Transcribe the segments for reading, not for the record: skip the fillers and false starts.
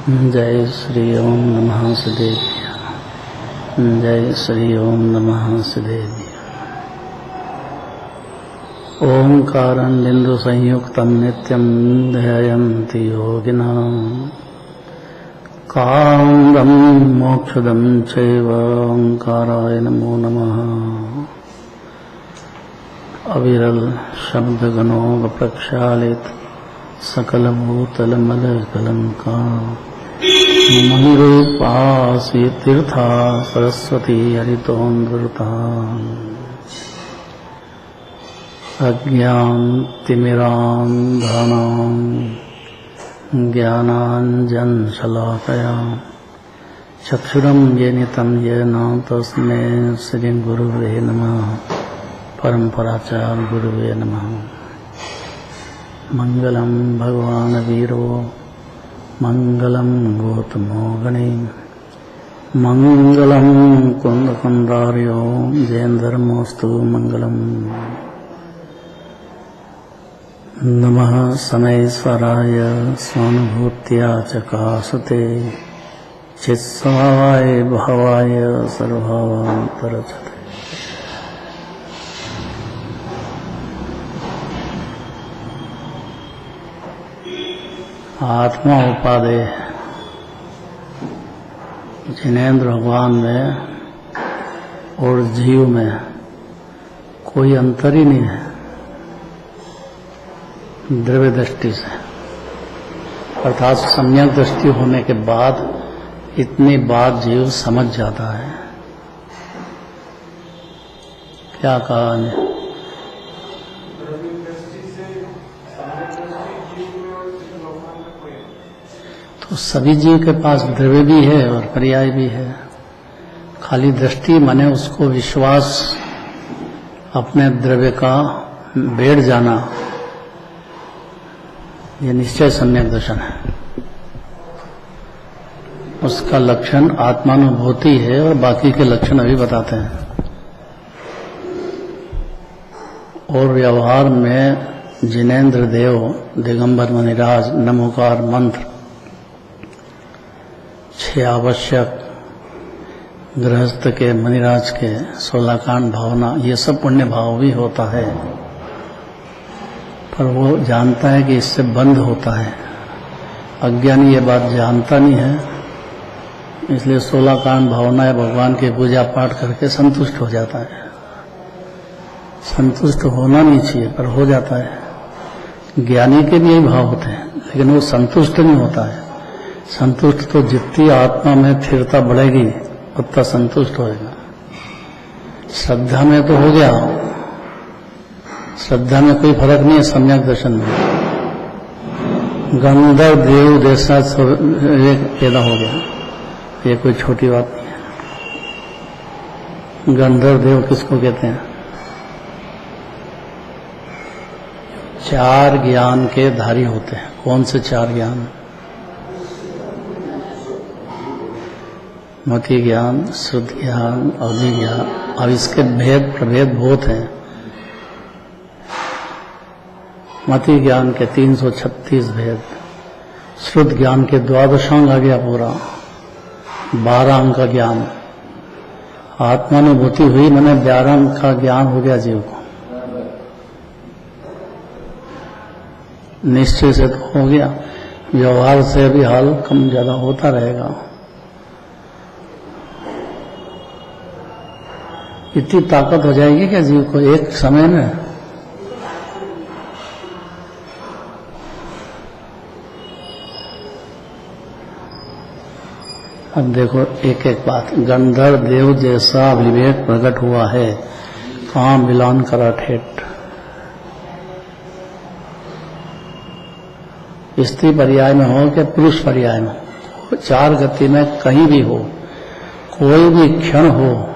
जय श्री ओम नमः सदेव्य। जय श्री ओम नमः सदेव्य। ओंकारं बिंदु संयुक्तं नित्यं ध्यायन्ति योगिनः कामदं मोक्षदं चैव ओंकाराय नमो नमः। अविरल शब्द गणों प्रक्षालित सकल भूतल मल कलंका मणिरूपासी तीर्था सरस्वती हरितोन्द्रता अज्ञानतिमिरान्धनां ज्ञानाञ्जनशलाकया चक्षुरुन्मीलितं येन तस्मै श्रीगुरुवे नमः। परमपराचार्य गुरुवे नमः। मंगलम भगवान वीरो मंगलम गौतमो गणे मंगलम कुंदकुंदार्यो जयेन्द्रमोस्तु मंगलम। नमः शनैश्वराय स्वानुभूत्या चकासते चित्स्वभावाय भावाय सर्वभावान्तरचते। आत्मा उपादेय जिनेन्द्र भगवान में और जीव में कोई अंतर ही नहीं है द्रव्य दृष्टि से, अर्थात सम्यक दृष्टि होने के बाद इतनी बात जीव समझ जाता है। क्या कहा है? तो सभी जीव के पास द्रव्य भी है और पर्याय भी है। खाली दृष्टि माने उसको विश्वास, अपने द्रव्य का बैठ जाना, ये निश्चय सम्यक दर्शन है। उसका लक्षण आत्मानुभूति है और बाकी के लक्षण अभी बताते हैं। और व्यवहार में जिनेन्द्र देव दिगंबर मुनिराज नमोकार मंत्र, 6 आवश्यक गृहस्थ के मुनिराज के 16 कांड भावना, ये सब पुण्य भाव भी होता है, पर वो जानता है कि इससे बंद होता है। अज्ञानी ये बात जानता नहीं है, इसलिए 16 कांड भावना या भगवान की पूजा पाठ करके संतुष्ट हो जाता है। संतुष्ट होना नहीं चाहिए पर हो जाता है। ज्ञानी के भी यही भाव होते हैं, लेकिन वो संतुष्ट नहीं होता है। संतुष्ट तो जितनी आत्मा में स्थिरता बढ़ेगी उतना संतुष्ट होएगा। श्रद्धा में तो हो गया, श्रद्धा में कोई फर्क नहीं है सम्यक दर्शन में। गंधर्व देव जैसा पैदा हो गया, ये कोई छोटी बात नहीं है। गंधर्व देव किसको कहते हैं? 4 ज्ञान के धारी होते हैं। कौन से 4 ज्ञान? मति ज्ञान, शुद्ध ज्ञान, अभिज्ञान। अब इसके भेद प्रभेद बहुत हैं। मति ज्ञान के 336 भेद, शुद्ध ज्ञान के 12 अंग आ गया पूरा, 12 अंग का ज्ञान। आत्मानुभूति हुई मैंने 11 अंग का ज्ञान हो गया जीव को। निश्चय से तो हो गया, व्यवहार से भी हाल कम ज्यादा होता रहेगा। इतनी ताकत हो जाएगी क्या जीव को एक समय में? अब देखो एक एक बात। गंधर्व देव जैसा विवेक प्रकट हुआ है, कहाँ मिलान करा ठेठ। स्त्री पर्याय में हो कि पुरुष पर्याय में, 4 गति में कहीं भी हो, कोई भी क्षण हो,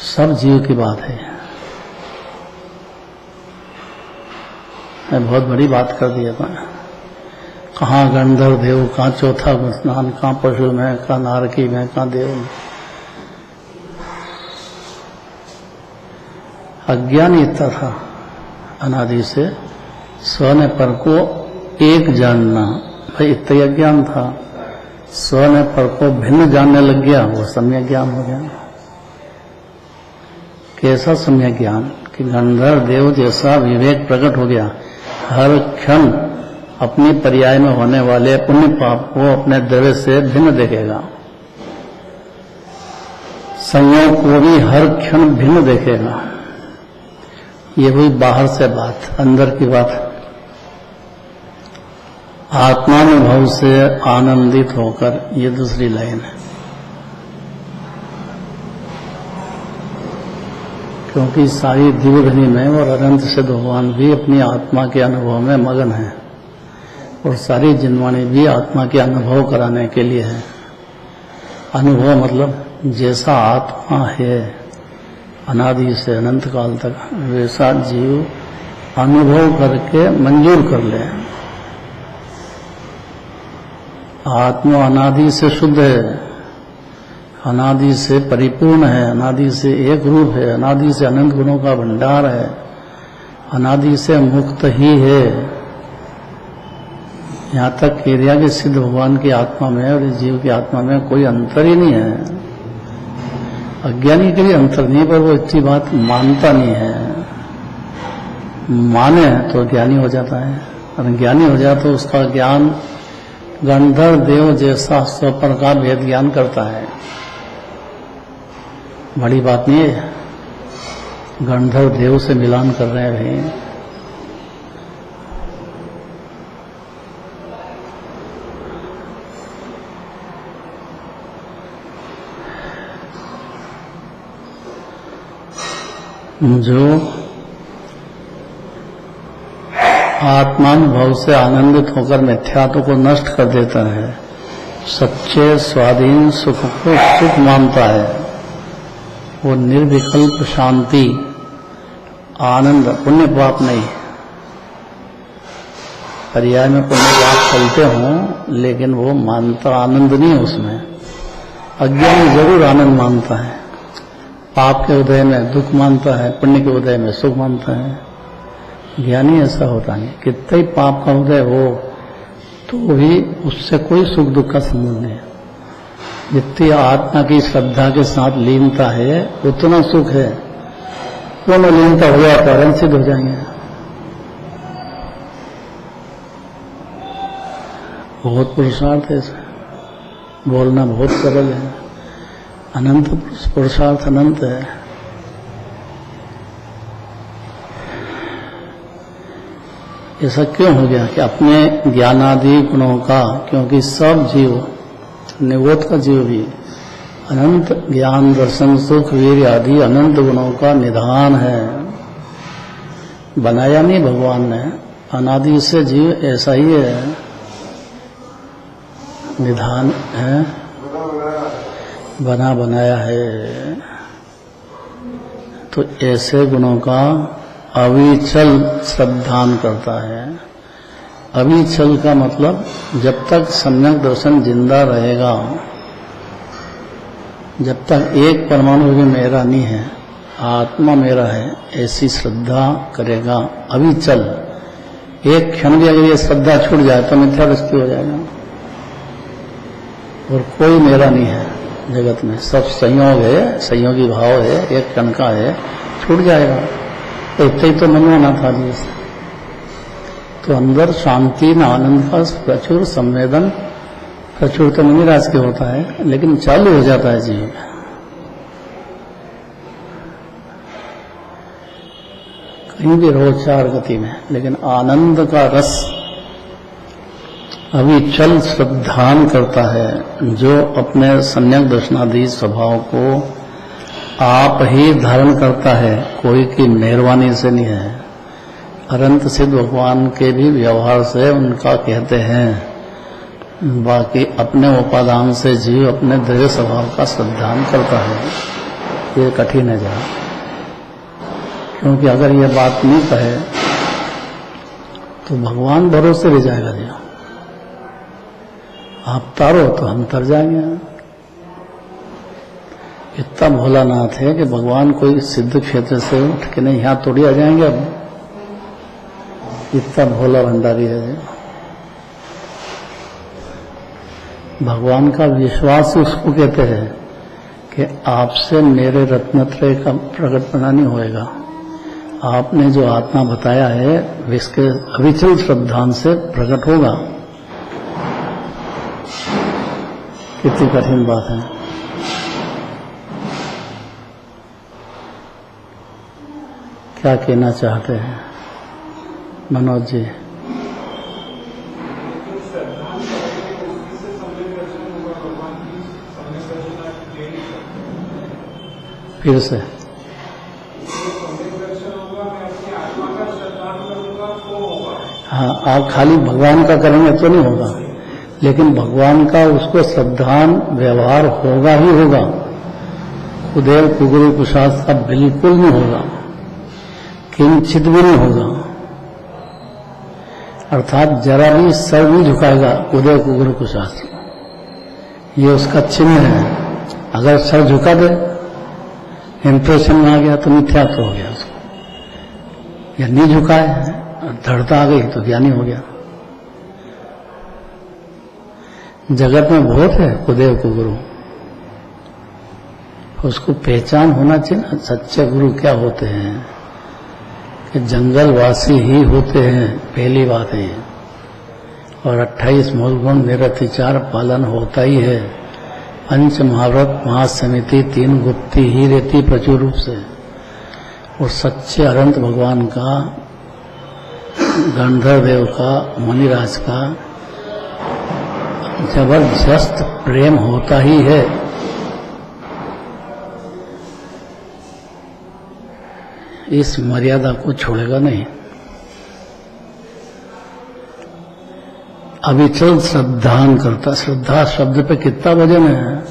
सब जीव की बात है। मैं बहुत बड़ी बात कर दिया था। कहाँ गंधर्व देव, कहाँ चौथा स्नान, कहाँ पशु में, कहाँ नारकी में, कहाँ देव में। अज्ञान इतना था अनादि से, स्व ने पर को एक जानना, भाई इतना अज्ञान था, स्व ने पर को भिन्न जानने लग गया, वो सम्यक ज्ञान हो गया। कैसा सम्यक ज्ञान कि गंधर्व देव जैसा विवेक प्रकट हो गया। हर क्षण अपनी पर्याय में होने वाले पुण्य पाप को अपने द्रव्य से भिन्न देखेगा, संयोग को भी हर क्षण भिन्न देखेगा। ये हुई बाहर से बात। अंदर की बात, आत्मानुभव से आनंदित होकर, ये दूसरी लाइन है। क्योंकि सारी दिव्यधनी में और अनंत सिद्ध भगवान भी अपनी आत्मा के अनुभव में मगन है, और सारी जिनवाणी भी आत्मा के अनुभव कराने के लिए है। अनुभव मतलब जैसा आत्मा है अनादि से अनंत काल तक, वैसा जीव अनुभव करके मंजूर कर ले। आत्मा अनादि से शुद्ध है, अनादि से परिपूर्ण है, अनादि से एक रूप है, अनादि से अनंत गुणों का भंडार है, अनादि से मुक्त ही है। यहाँ तक कह दिया कि सिद्ध भगवान की आत्मा में और जीव की आत्मा में कोई अंतर ही नहीं है। अज्ञानी के लिए अंतर नहीं, पर वो इतनी बात मानता नहीं है। माने तो ज्ञानी हो जाता है, और ज्ञानी हो जाए तो उसका ज्ञान गंधर्व देव जैसा स्वपर का भेद ज्ञान करता है। बड़ी बात नहीं है, गंधर्व देव से मिलान कर रहे हैं। जो आत्मानुभव से आनंदित होकर मिथ्यात्व को नष्ट कर देता है, सच्चे स्वाधीन सुख को सुख मानता है, वो निर्विकल्प शांति आनंद, पुण्य पाप नहीं। पर्याय में पुण्य पाप चलते हों, लेकिन वो मानता आनंद नहीं है उसमें। अज्ञानी जरूर आनंद मानता है, पाप के उदय में दुख मानता है, पुण्य के उदय में सुख मानता है। ज्ञानी ऐसा होता नहीं, कितना ही पाप का उदय हो तो भी उससे कोई सुख दुख का संबंध नहीं। जितनी आत्मा की श्रद्धा के साथ लीनता है उतना सुख है। पूर्ण लीनता हो जाए कारण सिद्ध हो जाएंगे। बहुत पुरुषार्थ है इसमें, बोलना बहुत सरल है। अनंत पुरुषार्थ अनंत है। ऐसा क्यों हो गया कि अपने ज्ञानादि गुणों का, क्योंकि सब जीव, निवोत का जीव भी अनंत ज्ञान दर्शन सुख वीर आदि अनंत गुणों का निधान है। बनाया नहीं भगवान ने, अनादि से जीव ऐसा ही है, निधान है, बना बनाया है। तो ऐसे गुणों का अविचल श्रद्धान करता है। अविचल का मतलब जब तक सम्यक दर्शन जिंदा रहेगा, जब तक एक परमाणु भी मेरा नहीं है, आत्मा मेरा है, ऐसी श्रद्धा करेगा। अविचल, एक क्षण भी अगर ये श्रद्धा छूट जाए तो मिथ्या दृष्टि हो जाएगा। और कोई मेरा नहीं है जगत में, सब संयोग है, संयोगी भाव है, एक क्षण का है, छूट जाएगा। तो इतना ही तो मनवाना था जी। तो अंदर शांति न आनंद का प्रचुर संवेदन, प्रचुर तो निराश के होता है, लेकिन चालू हो जाता है जीव। कहीं भी रहो चार गति में, लेकिन आनंद का रस अविचल श्रद्धान करता है। जो अपने सम्यक दर्शनादि स्वभाव को आप ही धारण करता है, कोई की मेहरबानी से नहीं है। अनंत सिद्ध भगवान के भी व्यवहार से उनका कहते हैं। बाकी अपने उपादान से जीव अपने दृढ़ स्वभाव का श्रद्धान करता है। ये कठिन है जरा, क्योंकि अगर ये बात नहीं कहे तो भगवान भरोसे ले जाएगा जी। आप तारो तो हम तर जाएंगे। इतना भोलानाथ है कि भगवान कोई सिद्ध क्षेत्र से उठ के नहीं यहाँ तोड़ी आ जाएंगे। अब इतना भोला भंडारी है। भगवान का विश्वास उसको कहते हैं कि आपसे मेरे रत्नत्रय का प्रकटपना नहीं होएगा। आपने जो आत्मा बताया है इसके अविचल श्रद्धान से प्रकट होगा। कितनी कठिन बात है। क्या कहना चाहते हैं मनोज जी? फिर से हाँ, आप खाली भगवान का करेंगे तो नहीं होगा, लेकिन भगवान का उसको श्रद्धान व्यवहार होगा ही होगा। उदय कुगुरु कुशास्त्र का बिल्कुल नहीं होगा, किंचित भी नहीं होगा। अर्थात जरा भी सर नहीं झुकाएगा उदय कुगुरु कुशास्त्र, ये उसका चिन्ह है। अगर सर झुका दे, इंप्रेशन में आ गया तो मिथ्यात्व हो गया उसको। या नहीं झुकाए, दृढ़ता आ गई तो ज्ञानी हो गया। जगत में बहुत है उदय को गुरु, उसको पहचान होना चाहिए ना। सच्चे गुरु क्या होते हैं कि जंगलवासी ही होते हैं, पहली बात है। और 28 मूल गुण निरतिचार पालन होता ही है। पंच महाव्रत महासमिति 3 गुप्ती ही रहती प्रचुर रूप से। और सच्चे अनंत भगवान का, गंधर्व देव का, मुनिराज का जबरदस्त प्रेम होता ही है। इस मर्यादा को छोड़ेगा नहीं। अविचल श्रद्धान करता। श्रद्धा शब्द पे कितना वजन है।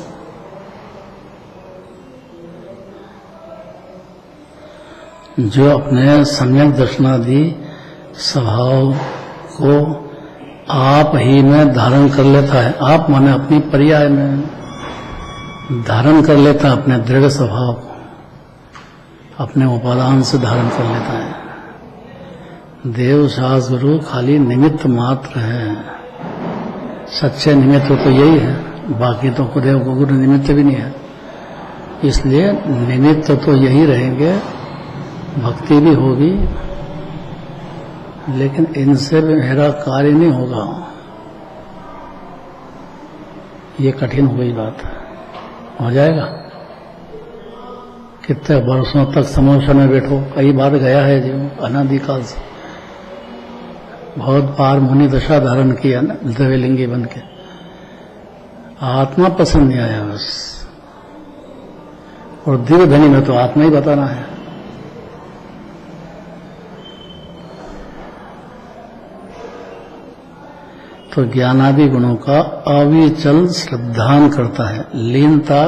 जो अपने सम्यक दर्शनादि स्वभाव को आप ही में धारण कर लेता है। आप माने अपनी पर्याय में धारण कर लेता है, अपने दृढ़ स्वभाव को अपने उपादान से धारण कर लेता है। देव शास्त्र गुरु खाली निमित्त मात्र है। सच्चे निमित्त तो यही है, बाकी तो देव को गुरु निमित्त भी नहीं है। इसलिए निमित्त तो यही रहेंगे, भक्ति भी होगी, लेकिन इनसे भी मेरा कार्य नहीं होगा। ये कठिन हो गई बात। हो जाएगा? कितने वर्षों तक समोसा में बैठो, कई बार गया है जो अनादिकाल से। बहुत बार मुनि दशा धारण किया ना, द्रव्यलिंगी बन के। आत्मा पसंद नहीं आया बस। और दिव्य धनी में तो आत्मा ही बताना है। तो ज्ञानादि गुणों का अविचल श्रद्धान करता है। लीनता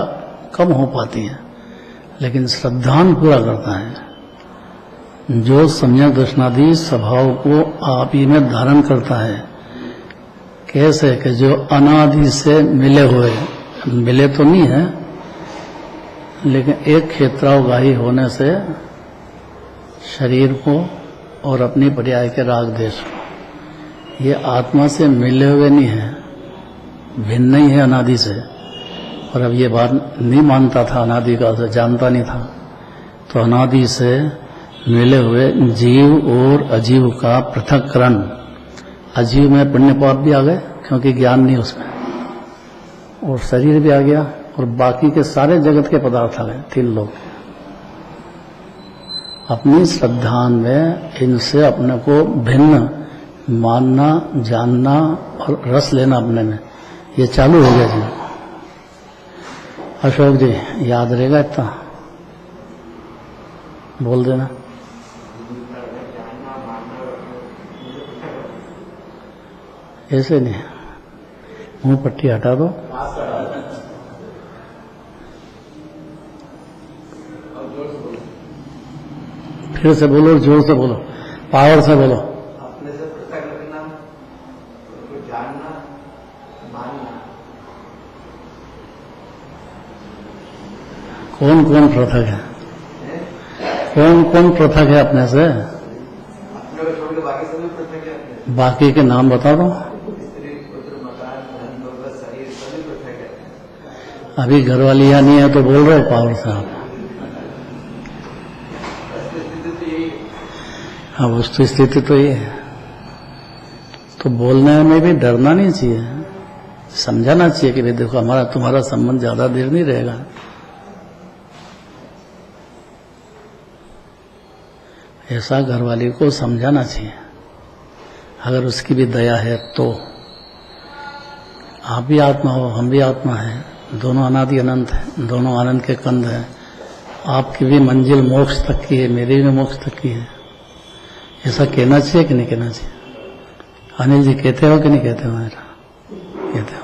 कम हो पाती है, लेकिन श्रद्धान पूरा करता है। जो सम्यक दर्शनादि स्वभाव को आप ही में धारण करता है। कैसे कि जो अनादि से मिले हुए, मिले तो नहीं है, लेकिन एक क्षेत्रावगाही होने से शरीर को और अपनी पर्याय के राग देश को, ये आत्मा से मिले हुए नहीं है, भिन्न नहीं है अनादि से। और अब ये बात नहीं मानता था, अनादि का से जानता नहीं था। तो अनादि से मिले हुए जीव और अजीव का पृथक्करण। अजीव में पुण्य पाप भी आ गए क्योंकि ज्ञान नहीं उसमें, और शरीर भी आ गया, और बाकी के सारे जगत के पदार्थ आ गए। 3 लोग अपनी श्रद्धान में इनसे अपने को भिन्न मानना, जानना और रस लेना अपने में, ये चालू हो गया जी। अशोक जी याद रहेगा इतना? बोल देना। ऐसे नहीं, मुंह पट्टी हटा दो। फिर से बोलो, जोर से बोलो, पावर से बोलो। अपने से पृथक रखना, उनको जानना, मानना। कौन कौन पृथक है? कौन कौन पृथक है अपने से? अपने को छोड़ के बाकी सभी पृथक है अपने। बाकी के नाम बता दो। स्त्री, पुत्र, मकान, धन, दौलत, शरीर, सब असली प्रथा कहते हैं। अभी घर वाली यहाँ नहीं है तो बोल रहे हो पावर से आप। असली स्थिति तो यही है। हाँ, वस्तु स्थिति तो ये है। तो बोलने में भी डरना नहीं चाहिए, समझाना चाहिए कि भाई देखो हमारा तुम्हारा संबंध ज्यादा देर नहीं रहेगा। ऐसा घरवाली को समझाना चाहिए। अगर उसकी भी दया है तो आप भी आत्मा हो, हम भी आत्मा है, दोनों अनादि अनंत है, दोनों आनंद के कंद हैं। आपकी भी मंजिल मोक्ष तक की है, मेरी भी मोक्ष तक की है। ऐसा कहना चाहिए कि नहीं कहना चाहिए? अनिल जी कहते हो कि नहीं कहते हो? मेरा कहते हो?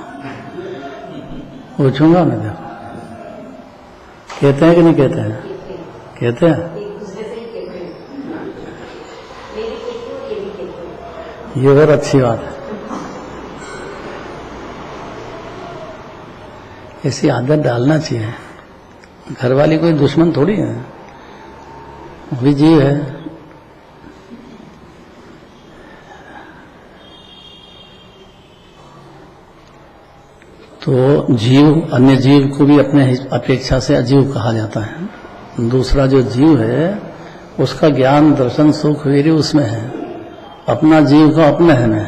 पूछूंगा मैं, देखो कहते हैं कि नहीं कहते हैं? कहते हैं। ये और अच्छी बात है। ऐसी आदत डालना चाहिए। घरवाली कोई दुश्मन थोड़ी है, वो भी जीव है। तो जीव अन्य जीव को भी अपने अपेक्षा से अजीव कहा जाता है। दूसरा जो जीव है उसका ज्ञान दर्शन सुख वीर्य उसमें है, अपना जीव का अपने है में।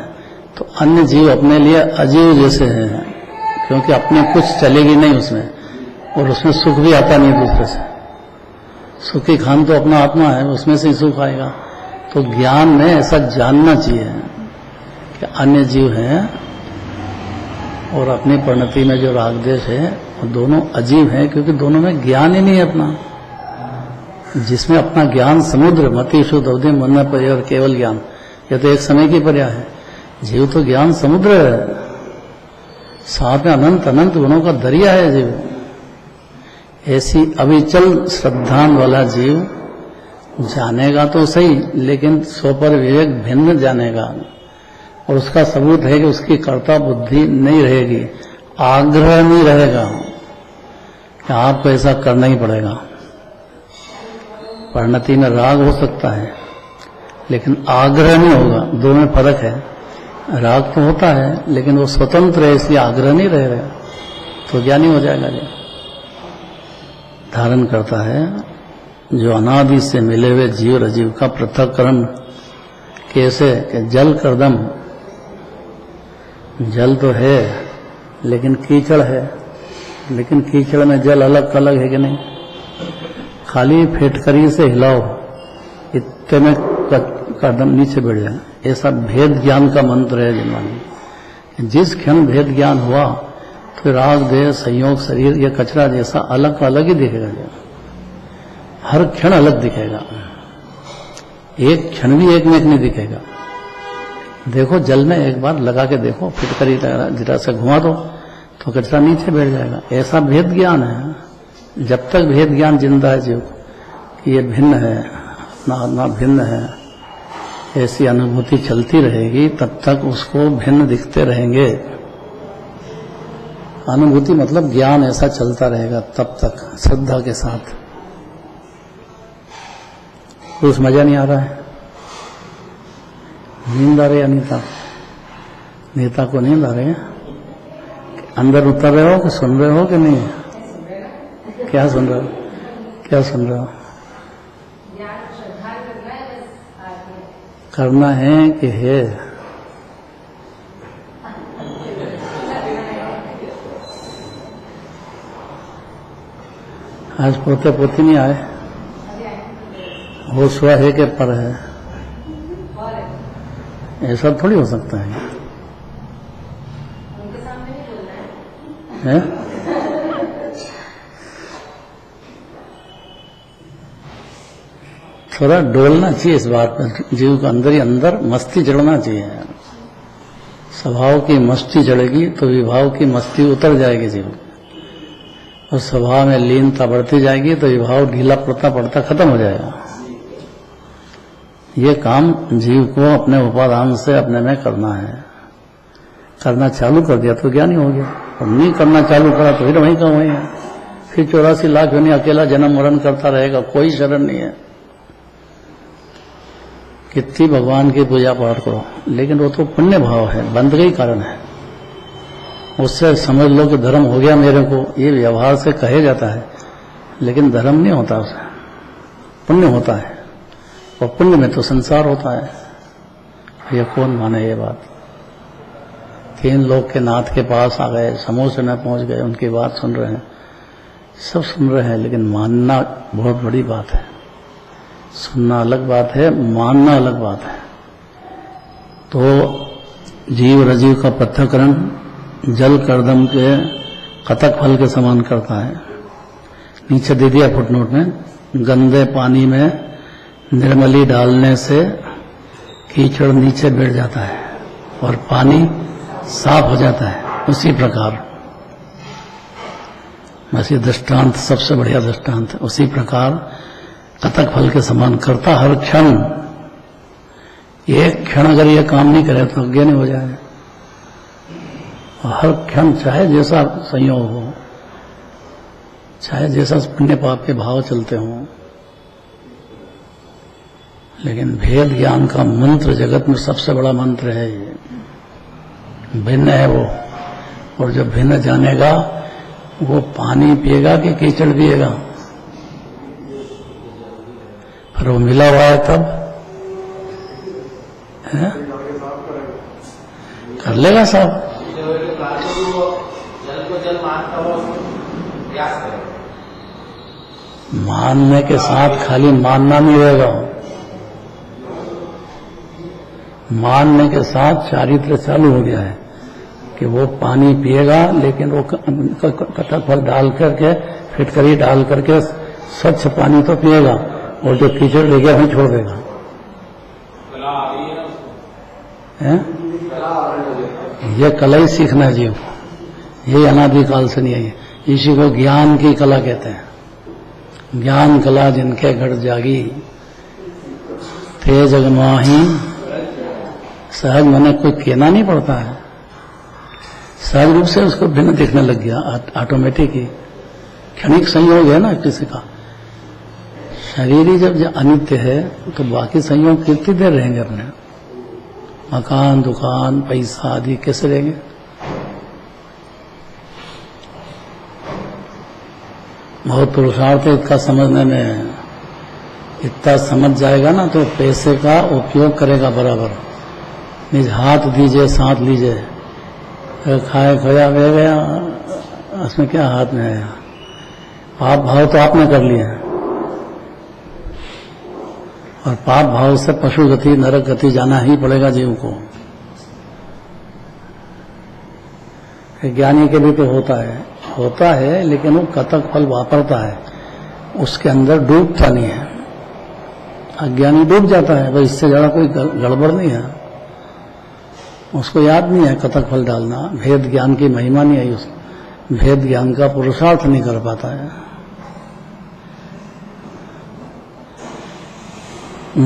तो अन्य जीव अपने लिए अजीव जैसे हैं, क्योंकि अपने कुछ चलेगी नहीं उसमें, और उसमें सुख भी आता नहीं दूसरे से। सुखी खान तो अपना आत्मा है, उसमें से ही सुख आएगा। तो ज्ञान में ऐसा जानना चाहिए कि अन्य जीव हैं और अपनी परिणति में जो राग द्वेष है वो दोनों अजीब हैं, क्योंकि दोनों में ज्ञान ही नहीं है अपना। जिसमें अपना ज्ञान समुद्र मति शुद्ध अवधि मन पर और केवल ज्ञान, यह तो एक समय की पर्याय है। जीव तो ज्ञान समुद्र है, साथ में अनंत अनंत गुणों का दरिया है जीव। ऐसी अविचल श्रद्धान वाला जीव जानेगा तो सही, लेकिन स्वपर विवेक भिन्न जानेगा। और उसका सबूत है कि उसकी कर्ता बुद्धि नहीं रहेगी, आग्रह नहीं रहेगा कि आपको ऐसा करना ही पड़ेगा। परिणति में राग हो सकता है लेकिन आग्रह नहीं होगा, दोनों में फर्क है। राग तो होता है लेकिन वो स्वतंत्र है, इसलिए आग्रह नहीं रहेगा, तो ज्ञानी हो जाएगा। जी धारण करता है जो अनादि से मिले हुए जीव और अजीव का पृथक्करण कैसे कि जल करदम, जल तो है लेकिन कीचड़ है, लेकिन कीचड़ में जल अलग अलग है कि नहीं? खाली फेटकरी से हिलाओ, इतने में कदम नीचे बढ़ जाए। ऐसा भेद ज्ञान का मंत्र है जिनवानी। जिस क्षण भेद ज्ञान हुआ तो राग देह संयोग शरीर ये कचरा जैसा अलग अलग ही दिखेगा। हर क्षण अलग दिखेगा, एक क्षण भी एक में एक नहीं दिखेगा। देखो जल में एक बार लगा के देखो, फिटकरी जरा से घुमा दो तो कचरा नीचे बैठ जाएगा। ऐसा भेद ज्ञान है। जब तक भेद ज्ञान जिंदा है जीव कि ये भिन्न है, अपना आत्मा भिन्न है, ऐसी अनुभूति चलती रहेगी, तब तक उसको भिन्न दिखते रहेंगे। अनुभूति मतलब ज्ञान ऐसा चलता रहेगा तब तक श्रद्धा के साथ। कुछ मजा नहीं आ रहा है? नींद आ रही है अनीता? नीता को नींद आ रही है? अंदर उतर रहे हो कि सुन रहे हो कि नहीं? क्या सुन रहे हो? क्या सुन रहे हो? करना है कि है? आज पोते पोती नहीं आए? होश हुआ है कि पर है? ऐसा थोड़ी हो सकता है। है? थोड़ा डोलना चाहिए इस बात पर। जीव को अंदर ही अंदर मस्ती चढ़ना चाहिए। स्वभाव की मस्ती चढ़ेगी तो विभाव की मस्ती उतर जाएगी जीव, और स्वभाव में लीनता बढ़ती जाएगी तो विभाव ढीला पड़ता पड़ता खत्म हो जाएगा। ये काम जीव को अपने उपादान से अपने में करना है। करना चालू कर दिया तो ज्ञानी हो गया, और नहीं करना चालू करा तो फिर वहीं का वहीं है। फिर 84 लाख योनि अकेला जन्म मरण करता रहेगा, कोई शरण नहीं है। कितनी भगवान की पूजा पाठ करो, लेकिन वो तो पुण्य भाव है, बंदगी कारण है। उससे समझ लो कि धर्म हो गया मेरे को, ये व्यवहार से कहे जाता है, लेकिन धर्म नहीं होता, उसे पुण्य होता है, और पुण्य में तो संसार होता है। ये कौन माने ये बात? 3 लोग के नाथ के पास आ गए, समोसे में पहुंच गए, उनकी बात सुन रहे हैं, सब सुन रहे हैं, लेकिन मानना बहुत बड़ी बात है। सुनना अलग बात है, मानना अलग बात है। तो जीव रजीव का पृथक्करण जल कर्दम के कतक फल के समान करता है। नीचे दे दिया फुटनोट में, गंदे पानी में निर्मली डालने से कीचड़ नीचे बैठ जाता है और पानी साफ हो जाता है। उसी प्रकार वैसे दृष्टांत सबसे बढ़िया दृष्टांत है। उसी प्रकार कतक फल के समान करता हर क्षण। एक क्षण अगर ये काम नहीं करे तो अज्ञानी हो जाए। हर क्षण चाहे जैसा संयोग हो, चाहे जैसा पुण्य पाप के भाव चलते हों, लेकिन भेद ज्ञान का मंत्र जगत में सबसे बड़ा मंत्र है। ये भिन्न है वो, और जब भिन्न जानेगा वो पानी पिएगा कि कीचड़ पिएगा? पर वो मिला हुआ है तब है? कर लेगा साहब। मानने के साथ खाली मानना नहीं रहेगा, मानने के साथ चारित्र चालू हो गया है कि वो पानी पिएगा, लेकिन वो कटक फल डाल करके, फिटकरी डाल करके स्वच्छ पानी तो पिएगा, और जो कीचड़ ले गया वहीं छोड़ देगा। ये कला ही सीखना है जीव को, ये अनादिकाल से नहीं है। इसी को ज्ञान की कला कहते हैं। ज्ञान कला जिनके घट जागी, थे जग माही सहज मने, कोई कहना नहीं पड़ता है, सहज रूप से उसको भिन्न दिखने लग गया, ऑटोमेटिक ही। क्षणिक संयोग है ना किसी का, शरीर ही जब अनित्य है तो बाकी संयोग कितनी देर रहेंगे? अपने मकान, दुकान, पैसा आदि कैसे रहेंगे? बहुत पुरुषार्थ है इसका समझने में। इतना समझ जाएगा ना तो पैसे का उपयोग करेगा बराबर। निज हाथ दीजिए साथ लीजिए, खाए खोया बह गया, उसमें क्या हाथ में आया? पाप भाव तो आपने कर लिया, और पाप भाव से पशु गति, नरक गति जाना ही पड़ेगा जीव को। ज्ञानी के लिए तो होता है, लेकिन वो कतक फल वापरता है, उसके अंदर डूबता नहीं है। अज्ञानी डूब जाता है, भाई इससे ज्यादा कोई गड़बड़ नहीं है, उसको याद नहीं है कतक फल डालना। भेद ज्ञान की महिमा नहीं आई उसको, भेद ज्ञान का पुरुषार्थ नहीं कर पाता है।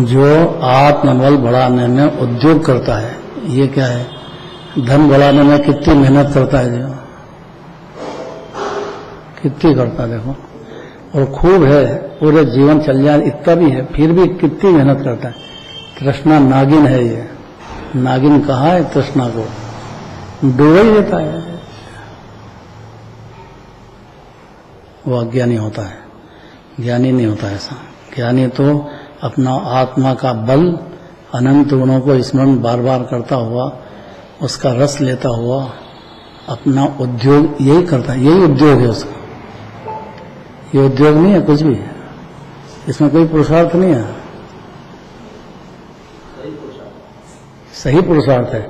जो आत्मबल बढ़ाने में उद्योग करता है, ये क्या है? धन बढ़ाने में कितनी मेहनत करता है जो, कितनी करता है देखो, और खूब है, पूरे जीवन चल जाए इतना भी है, फिर भी कितनी मेहनत करता है। तृष्णा नागिन है, ये नागिन कहा है तृष्णा को, डुबा ही देता है। वो अज्ञानी होता है, ज्ञानी नहीं होता ऐसा। ज्ञानी तो अपना आत्मा का बल, अनंत गुणों को स्मरण बार बार करता हुआ, उसका रस लेता हुआ अपना उद्योग यही करता है। यही उद्योग है उसका, ये उद्योग नहीं है कुछ भी, इसमें कोई पुरुषार्थ नहीं है। सही पुरुषार्थ है,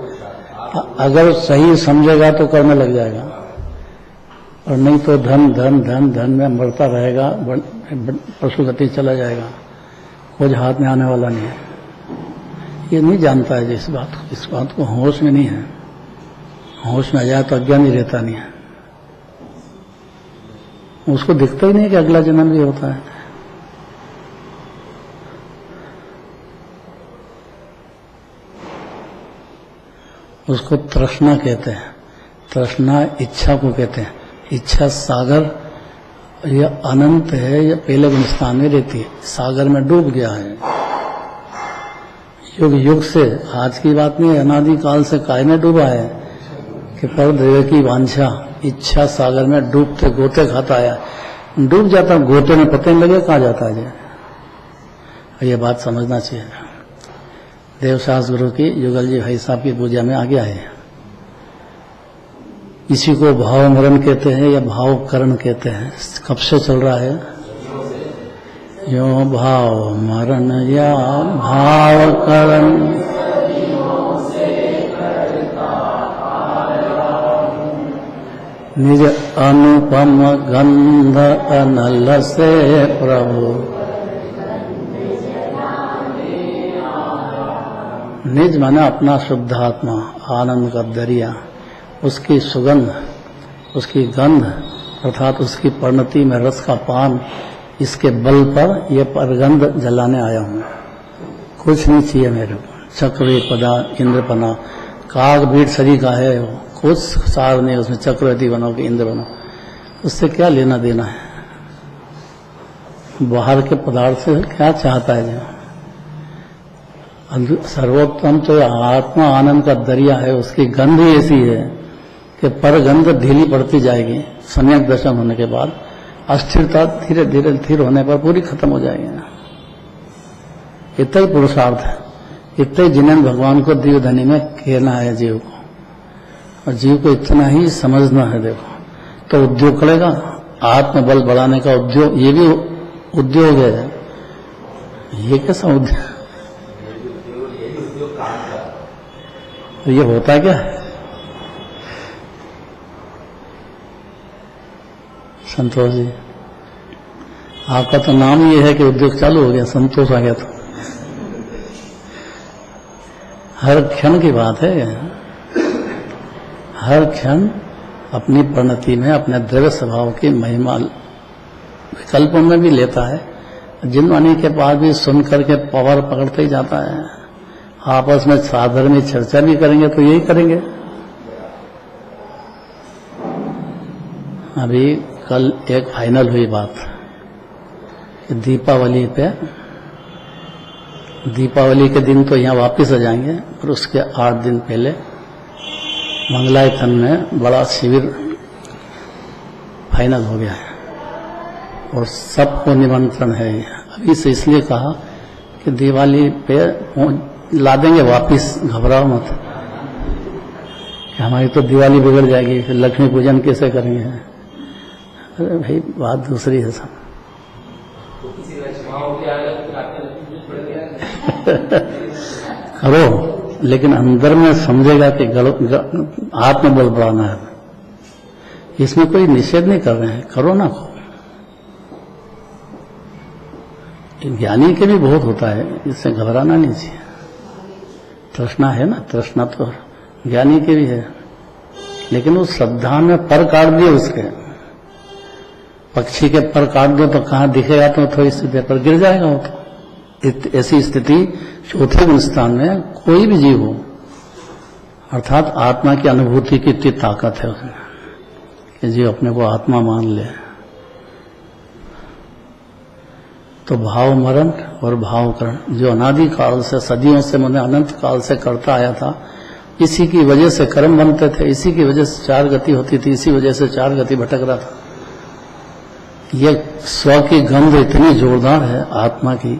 अगर सही समझेगा तो करने लग जाएगा, और नहीं तो धन धन धन धन में मरता रहेगा, पशु गति चला जाएगा, कुछ हाथ में आने वाला नहीं है। ये नहीं जानता है इस बात को होश में नहीं है। होश में आ जाए तो अज्ञानी रहता नहीं है, उसको दिखता ही नहीं कि अगला जन्म भी होता है। उसको तृष्णा कहते हैं, तृष्णा इच्छा को कहते हैं। इच्छा सागर ये अनंत है, ये पहले गुणस्थान में रहती है, सागर में डूब गया है युग युग से। आज की बात नहीं है, अनादि काल से काय में डूबा है, कि पर देव की वांछा इच्छा सागर में डूबते गोते खाता आया, डूब जाता गोते में पता नहीं लगे कहाँ जाता है। ये बात समझना चाहिए। देवशास गुरु की युगल जी भाई साहब की पूजा में आगे आए। इसी को भाव मरण कहते हैं या भाव करण कहते हैं। कब से चल रहा है? यो भाव मरण या भाव करण निज अनुपम गंध अनल से प्रभु निज माना अपना शुद्ध आत्मा, आनंद का दरिया, उसकी सुगंध, उसकी गंध अर्थात उसकी परिणति में रस का पान, इसके बल पर यह परगंध जलाने आया हूँ। कुछ नहीं चाहिए मेरे को। चक्र पदा इंद्रपना काग बीट सरी का है वो, कुछ सार नहीं उसमें। चक्रवर्ती बनो कि इंद्र बनो, उससे क्या लेना देना है? बाहर के पदार्थ से क्या चाहता है जो? सर्वोत्तम तो आत्मा आनंद का दरिया है, उसकी गंध ही ऐसी है कि परगंध ढीली पड़ती जाएगी। सम्यक दर्शन होने के बाद अस्थिरता धीरे धीरे स्थिर होने पर पूरी खत्म हो जाएगी। इतना ही पुरुषार्थ है, इतना ही जिन्हें भगवान को दिव्य धनी में कहना है जीव को, और जीव को इतना ही समझना है। देखो तो उद्योग करेगा, आत्मबल बढ़ाने का उद्योग, ये भी उद्योग है। ये कैसा उद्योग? तो ये होता क्या है? संतोष जी, आपका तो नाम ये है कि उद्योग चालू हो गया, संतोष आ गया। तो हर क्षण की बात है, हर क्षण अपनी परिणति में अपने द्रव्य स्वभाव की महिमा विकल्पों में भी लेता है। जिनवानी के पास भी सुन करके पावर पकड़ते ही जाता है। आपस में साधर्मी चर्चा भी करेंगे तो यही करेंगे। अभी कल एक फाइनल हुई बात कि दीपावली पे, दीपावली के दिन तो यहाँ वापस आ जाएंगे, और उसके 8 दिन पहले मंगलायतन में बड़ा शिविर फाइनल हो गया है और सबको निमंत्रण है। अभी से इसलिए कहा कि दिवाली पे ला देंगे वापिस, घबराओ मत कि हमारी तो दिवाली बिगड़ जाएगी, फिर लक्ष्मी पूजन कैसे करेंगे? अरे भाई बात दूसरी है सब। करो, लेकिन अंदर में समझेगा कि आत्मबल बढ़ाना है। इसमें कोई निषेध नहीं कर रहे हैं, करो ना को। ज्ञानी के भी बहुत होता है, इससे घबराना नहीं चाहिए। तृष्णा है ना, तृष्णा तो ज्ञानी के भी है, लेकिन उस श्रद्धा में पर काट दिए उसके। पक्षी के पर काट दो तो कहाँ दिखेगा, तो थोड़ी स्थिति पर गिर जाएगा वो तो। ऐसी स्थिति चौथे गुणस्थान में कोई भी जीव हो, अर्थात आत्मा की अनुभूति की इतनी ताकत है उसमें कि जीव अपने को आत्मा मान ले। तो भाव मरण और भावकरण जो अनादि काल से, सदियों से, मैंने अनंत काल से करता आया था, इसी की वजह से कर्म बनते थे, इसी की वजह से 4 गति होती थी, इसी वजह से 4 गति भटक रहा था। ये स्व की गंध इतनी जोरदार है आत्मा की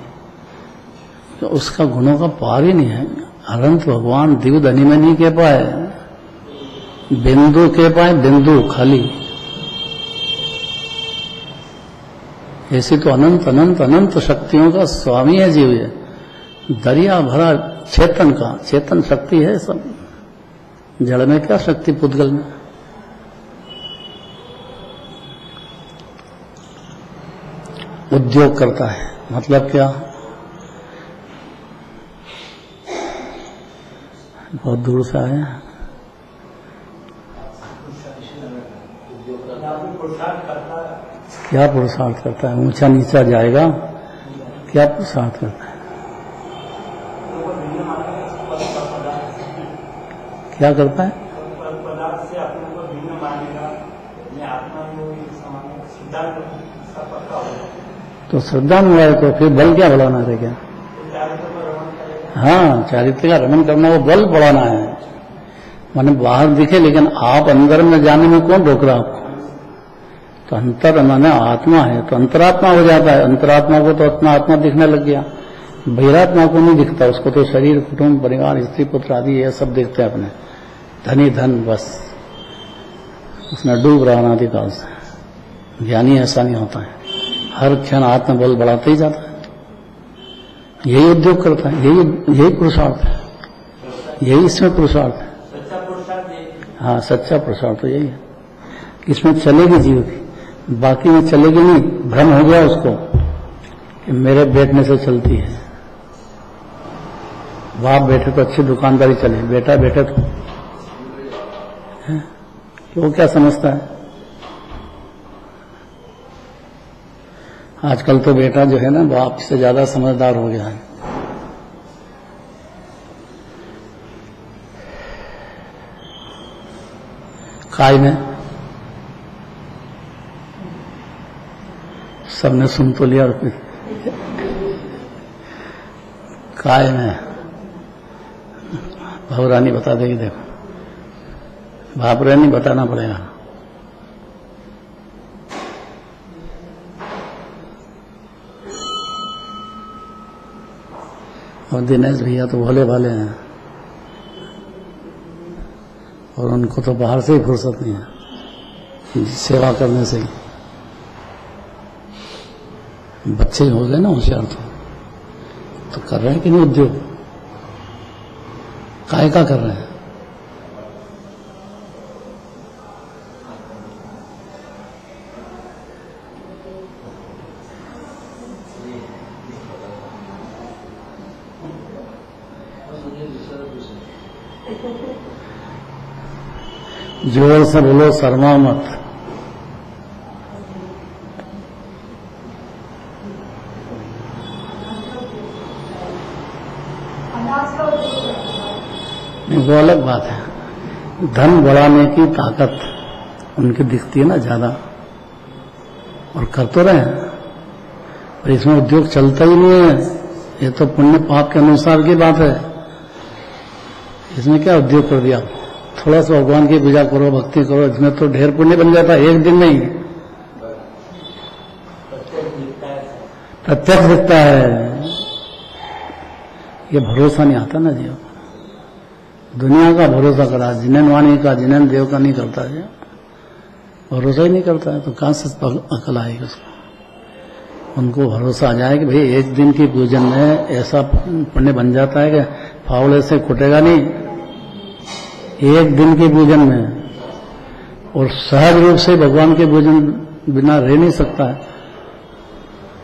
कि उसका गुणों का पार ही नहीं है। अनंत भगवान दिव्य धनी में नहीं कह पाए, बिंदु कह पाए, बिंदु खाली। ऐसी तो अनंत अनंत अनंत शक्तियों का स्वामी है जीव। ये दरिया भरा चेतन का, चेतन शक्ति है सब। जड़ में क्या शक्ति, पुद्गल में। उद्योग करता है मतलब क्या? बहुत दूर से आए हैं। क्या पुरुषार्थ करता है? ऊंचा नीचा जाएगा, क्या पुरुषार्थ करता है? क्या करता है? तो श्रद्धा में है तो फिर बल क्या बढ़ाना है? क्या? हाँ, चारित्र का रमन करना, वो बल बढ़ाना है। माने बाहर दिखे, लेकिन आप अंदर में जाने में कौन रोक रहा आपको? तो अंतर माने आत्मा है तो अंतरात्मा हो जाता है। अंतरात्मा को तो अपना आत्मा दिखने लग गया, बहिरात्मा को नहीं दिखता। उसको तो शरीर, कुटुंब, परिवार, स्त्री, पुत्र आदि ये सब दिखते हैं अपने, धनी धन, बस उसमें डूब रहा अनादिकाल से। ज्ञानी ऐसा नहीं होता है, हर क्षण आत्मबल बढ़ाते ही जाता है। यही उद्योग करता है, यही पुरुषार्थ है, यही इसमें पुरुषार्थ है। सच्चा पुरुषार्थ। हाँ, सच्चा पुरुषार्थ तो यही है कि इसमें चलेगी जीव की, बाकी में चलेगी नहीं। भ्रम हो गया उसको कि मेरे बैठने से चलती है। बाप बैठे तो अच्छी दुकानदारी चले, बेटा बैठे तो वो क्या समझता है? आजकल तो बेटा जो है ना बाप से ज्यादा समझदार हो गया है। काय में सबने सुन तो लिया, और काय में भवरानी बता देगी। देखो बाप रे नहीं बताना पड़ेगा। और दिनेश भैया तो भोले भाले हैं, और उनको तो बाहर से ही फुर्सत नहीं है सेवा करने से ही। बच्चे हो गए ना होशियार, तो कर रहे हैं कि नहीं उद्योग? काय का कर रहे हैं? जोर से बोलो, शर्मा मत। वो अलग बात है। धन बढ़ाने की ताकत उनकी दिखती है ना ज्यादा, और कर तो रहे हैं, पर इसमें उद्योग चलता ही नहीं है। ये तो पुण्य पाप के अनुसार की बात है। इसमें क्या उद्योग कर दिया? थोड़ा सा भगवान की पूजा करो, भक्ति करो, इसमें तो ढेर पुण्य बन जाता है एक दिन में ही। प्रत्यक्ष दिखता है। ये भरोसा नहीं आता ना जीव। दुनिया का भरोसा करा, जिनन वाणी का, जिनन देव का नहीं करता है, भरोसा ही नहीं करता है, तो कहां से अकल आएगी उसको? उनको भरोसा आ जाए कि भाई एक दिन की पूजन में ऐसा पुण्य बन जाता है कि फावड़े से कुटेगा नहीं, एक दिन के पूजन में। और सहज रूप से भगवान के पूजन बिना रह नहीं सकता है,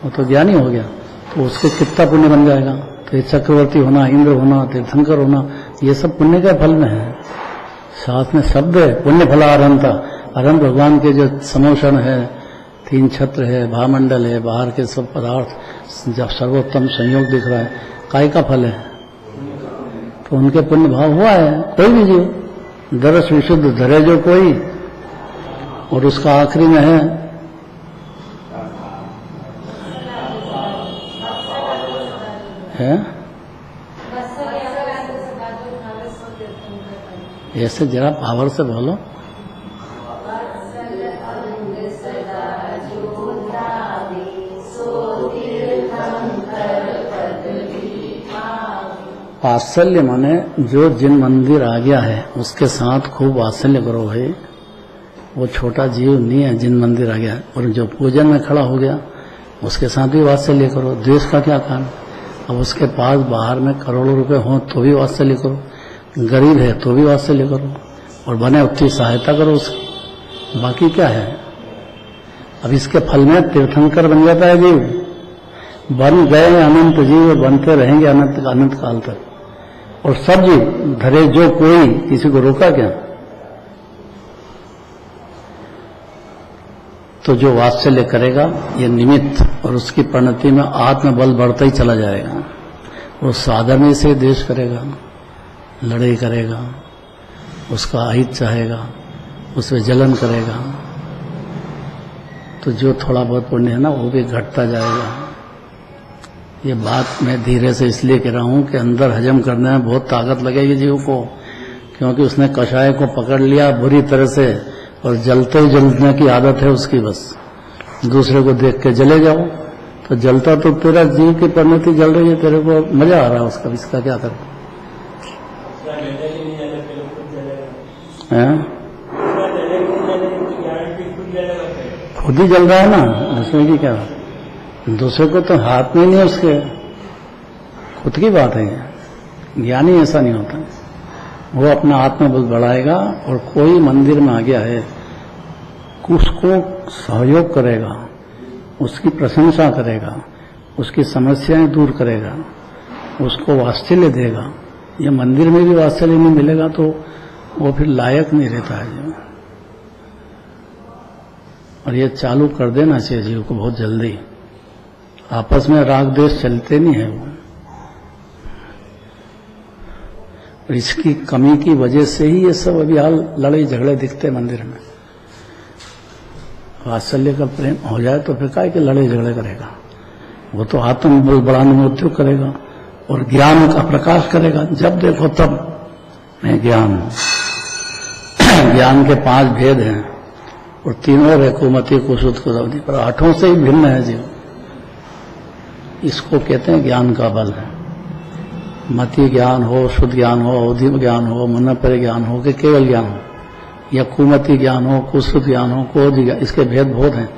वो तो ज्ञानी हो गया, तो उसके कितना पुण्य बन जाएगा। तो ये चक्रवर्ती होना, इंद्र होना, तीर्थंकर होना, ये सब पुण्य के फल में है। साथ में शब्द है पुण्य फला अरंता। अरंत भगवान के जो समोषण है, 3 छत्र है, भामंडल है, बाहर के सब पदार्थ, जब सर्वोत्तम संयोग दिख रहा है, काय का फल है? तो उनके पुण्य भाव हुआ है। कोई भी जीव दरस विशुद्ध धरे जो कोई, और उसका आखिरी में है ऐसे जरा पावर से बोलो। वात्सल्य माने जो जिन मंदिर आ गया है उसके साथ खूब वात्सल्य करो भाई। वो छोटा जीव नहीं है, जिन मंदिर आ गया है, और जो पूजन में खड़ा हो गया उसके साथ भी वात्सल्य करो। द्वेष का क्या कारण? अब उसके पास बाहर में करोड़ों रुपए हो तो भी वात्सल्य करो, गरीब है तो भी वात्सल्य करो, और बने उतनी सहायता करो उसकी। बाकी क्या है? अब इसके फल में तीर्थंकर बन जाता है जीव। बन गए अनंत जीव, बनते रहेंगे अनंत अनंत काल तक। और सब जीव धरे जो कोई, किसी को रोका क्या? तो जो वात्सल्य करेगा ये निमित्त, और उसकी परिणति में आत्मबल बढ़ता ही चला जाएगा। वो साधन से द्वेष करेगा, लड़ाई करेगा, उसका अहित चाहेगा, उसमें जलन करेगा, तो जो थोड़ा बहुत पुण्य है ना वो भी घटता जाएगा। ये बात मैं धीरे से इसलिए कह रहा हूं कि अंदर हजम करने में बहुत ताकत लगेगी जीव को, क्योंकि उसने कषाय को पकड़ लिया बुरी तरह से और जलते ही जलने की आदत है उसकी, बस दूसरे को देख के जले जाओ। तो जलता तो तेरा जीव की परिणति जल रही है, तेरे को मजा आ रहा है उसका, इसका क्या करो खुद ही जल रहा है ना, उसमें की क्या, दूसरे को तो हाथ में नहीं है उसके, खुद की बात है। ज्ञानी ऐसा नहीं होता, वो अपना आत्मबल बढ़ाएगा और कोई मंदिर में आ गया है उसको सहयोग करेगा, उसकी प्रशंसा करेगा, उसकी समस्याएं दूर करेगा, उसको वात्सल्य देगा। ये मंदिर में भी वात्सल्य नहीं मिलेगा तो वो फिर लायक नहीं रहता है जीव। और ये चालू कर देना चाहिए जीव को बहुत जल्दी। आपस में राग द्वेष चलते नहीं है वो, और इसकी कमी की वजह से ही ये सब अभी हाल लड़ाई झगड़े दिखते मंदिर में। वात्सल्य का प्रेम हो जाए तो फिर काय के लड़ाई झगड़े करेगा, वो तो आत्मबल बढ़ाने में उद्योग करेगा और ज्ञान का प्रकाश करेगा। जब देखो तब मैं ज्ञान ज्ञान के 5 भेद हैं और तीनों रेकुमति कुसुत कुदवती पर 8 से ही भिन्न है जीव। इसको कहते हैं ज्ञान का बल है। मति ज्ञान हो, शुद्ध ज्ञान हो, अवधि ज्ञान हो, मन पर ज्ञान हो कि केवल ज्ञान हो, या कुमति ज्ञान हो, कुसुत ज्ञान हो, क्रोध ज्ञान, इसके भेद बहुत हैं।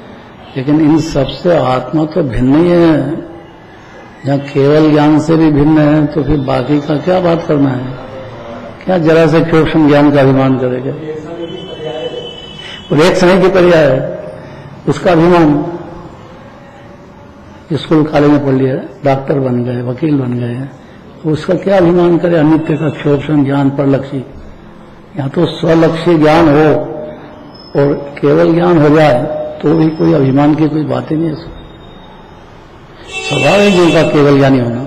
लेकिन इन सबसे आत्मा तो भिन्न ही है। जहाँ केवल ज्ञान से भी भिन्न है तो फिर बाकी का क्या बात करना है, क्या जरा से सूक्ष्म ज्ञान का अभिमान करेगा। और एक समय की पर्याय है उसका अभिमान। स्कूल कॉलेज में पढ़ लिया, डॉक्टर बन गए, वकील बन गए, तो उसका क्या अभिमान करे अनित्य का सूक्ष्म ज्ञान पर लक्ष्य। या तो स्वलक्ष्य ज्ञान हो और केवल ज्ञान हो जाए तो भी कोई अभिमान की कोई बात ही नहीं है। स्वभाव है जीव का केवल ज्ञानी होना,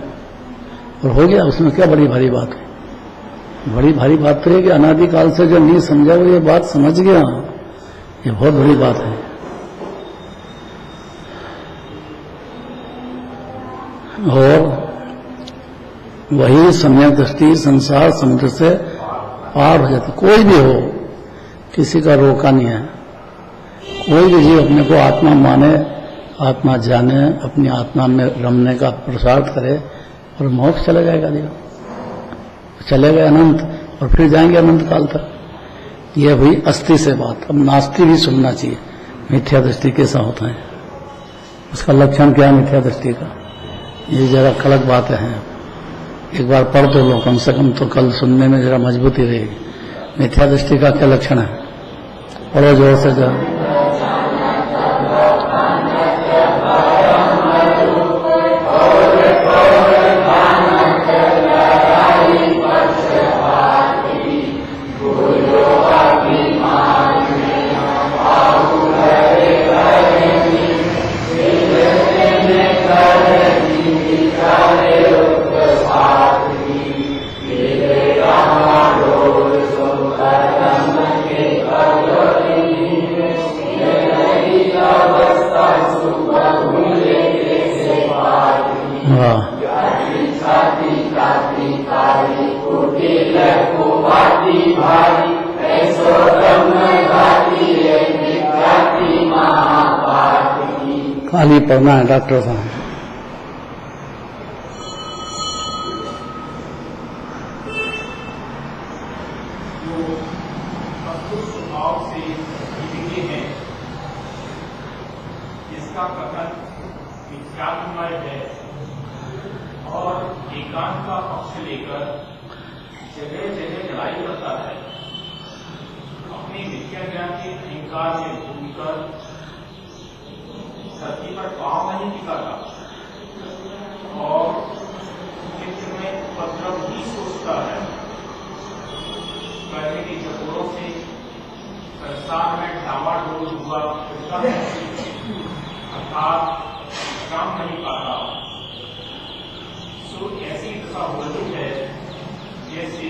और हो गया, उसमें क्या बड़ी भारी बात है। बड़ी भारी बात तो है कि अनादिकाल से जो नहीं समझा वो ये बात समझ गया, ये बहुत बड़ी बात है। और वही सम्यक दृष्टि संसार समुद्र से पार हो जाती। कोई भी हो, किसी का रोका नहीं है। कोई भी जीव अपने को आत्मा माने, आत्मा जाने, अपनी आत्मा में रमने का प्रसार करे और मोक्ष चला जाएगा जीव, चले गए अनंत और फिर जाएंगे अनंत काल तक। यह हुई अस्थि से बात। अब नास्ति भी सुनना चाहिए, मिथ्या दृष्टि कैसा होता है, उसका लक्षण क्या है मिथ्या दृष्टि का, ये जरा कड़क बातें हैं। एक बार पढ़ दो लो कम से कम, तो कल सुनने में जरा मजबूती रहेगी। मिथ्या दृष्टि का क्या लक्षण है, पढ़ो जोर से जरा। खाली पढ़ना है डॉक्टर साहब। इसका कथन विख्यातमय है और एकांत का पक्ष लेकर जगह जगह लड़ाई करता है। अपनी मिथ्या ज्ञान के अहंकार में भूलकर धरती पर पांव नहीं टिकाता और चित्र में उपद्रव ही सोचता है। पहले की चकोरों से संसार में डामाडोल हुआ अर्थात काम नहीं पाता। सो ऐसी दशा होती है जैसे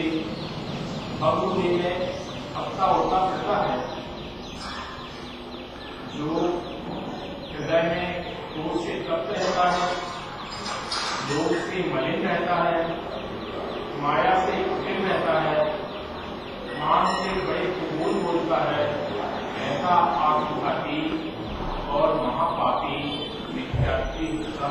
बबूले में हफ्ता होता फिरता है, जो हृदय में क्रोध से तप्त रहता है, लोभ से मलिन रहता है, माया से कुटिल रहता है, कान से बड़े बोल बोलता है, ऐसा आत्मघाती और महापापी विद्यार्थी का